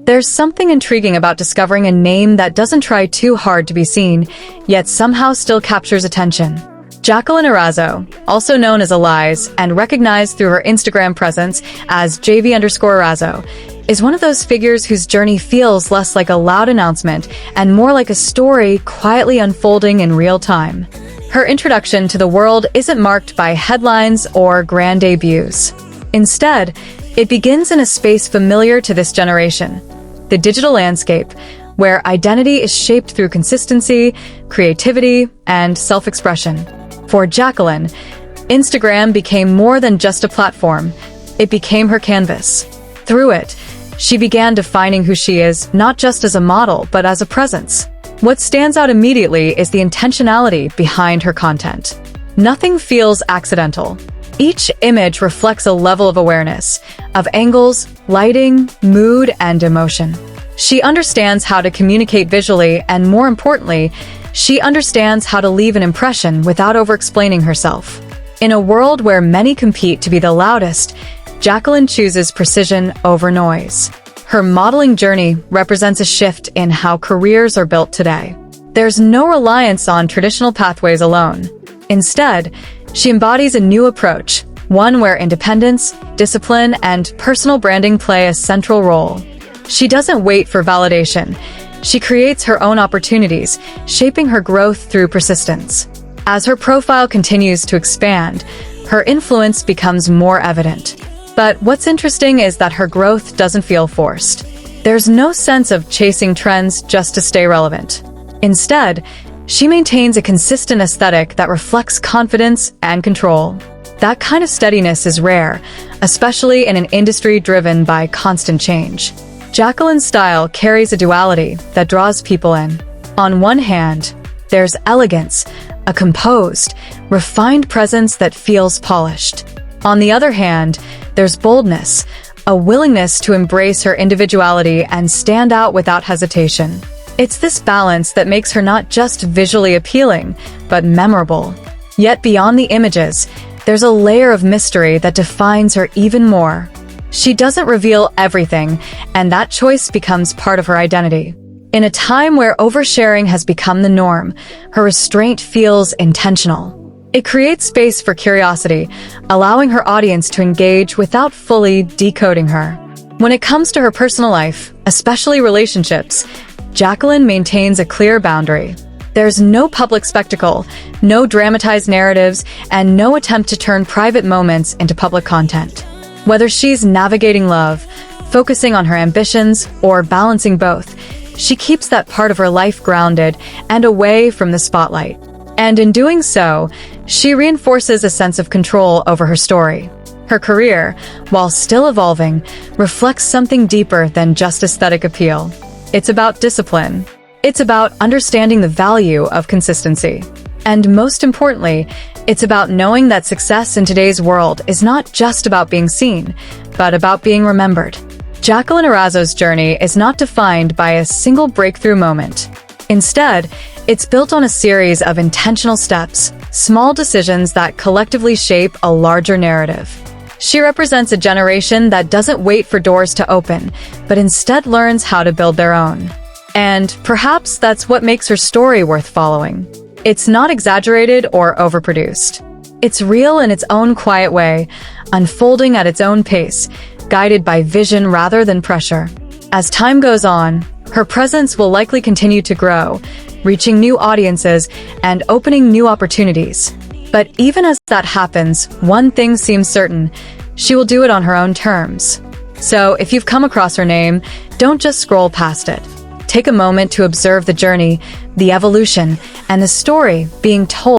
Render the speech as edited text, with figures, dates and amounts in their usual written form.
There's something intriguing about discovering a name that doesn't try too hard to be seen, yet somehow still captures attention. Jacqueline Erazo, also known as Alizze and recognized through her Instagram presence as JV_Erazo, is one of those figures whose journey feels less like a loud announcement and more like a story quietly unfolding in real time. Her introduction to the world isn't marked by headlines or grand debuts. Instead, it begins in a space familiar to this generation, the digital landscape, where identity is shaped through consistency, creativity, and self-expression. For Jacqueline, Instagram became more than just a platform. It became her canvas. Through it, she began defining who she is, not just as a model, but as a presence. What stands out immediately is the intentionality behind her content. Nothing feels accidental. Each image reflects a level of awareness, of angles, lighting, mood, and emotion. She understands how to communicate visually, and more importantly, she understands how to leave an impression without over-explaining herself. In a world where many compete to be the loudest, Jacqueline chooses precision over noise. Her modeling journey represents a shift in how careers are built today. There's no reliance on traditional pathways alone. Instead, she embodies a new approach, one where independence, discipline, and personal branding play a central role. She doesn't wait for validation. She creates her own opportunities, shaping her growth through persistence. As her profile continues to expand, her influence becomes more evident. But what's interesting is that her growth doesn't feel forced. There's no sense of chasing trends just to stay relevant. Instead, she maintains a consistent aesthetic that reflects confidence and control. That kind of steadiness is rare, especially in an industry driven by constant change. Jacqueline's style carries a duality that draws people in. On one hand, there's elegance, a composed, refined presence that feels polished. On the other hand, there's boldness, a willingness to embrace her individuality and stand out without hesitation. It's this balance that makes her not just visually appealing, but memorable. Yet beyond the images, there's a layer of mystery that defines her even more. She doesn't reveal everything, and that choice becomes part of her identity. In a time where oversharing has become the norm, her restraint feels intentional. It creates space for curiosity, allowing her audience to engage without fully decoding her. When it comes to her personal life, especially relationships, Jacqueline maintains a clear boundary. There's no public spectacle, no dramatized narratives, and no attempt to turn private moments into public content. Whether she's navigating love, focusing on her ambitions, or balancing both, she keeps that part of her life grounded and away from the spotlight. And in doing so, she reinforces a sense of control over her story. Her career, while still evolving, reflects something deeper than just aesthetic appeal. It's about discipline. It's about understanding the value of consistency. And most importantly, it's about knowing that success in today's world is not just about being seen, but about being remembered. Jacqueline Erazo's journey is not defined by a single breakthrough moment. Instead, it's built on a series of intentional steps, small decisions that collectively shape a larger narrative. She represents a generation that doesn't wait for doors to open, but instead learns how to build their own. And perhaps that's what makes her story worth following. It's not exaggerated or overproduced. It's real in its own quiet way, unfolding at its own pace, guided by vision rather than pressure. As time goes on, her presence will likely continue to grow, reaching new audiences and opening new opportunities. But even as that happens, one thing seems certain: she will do it on her own terms. So if you've come across her name, don't just scroll past it. Take a moment to observe the journey, the evolution, and the story being told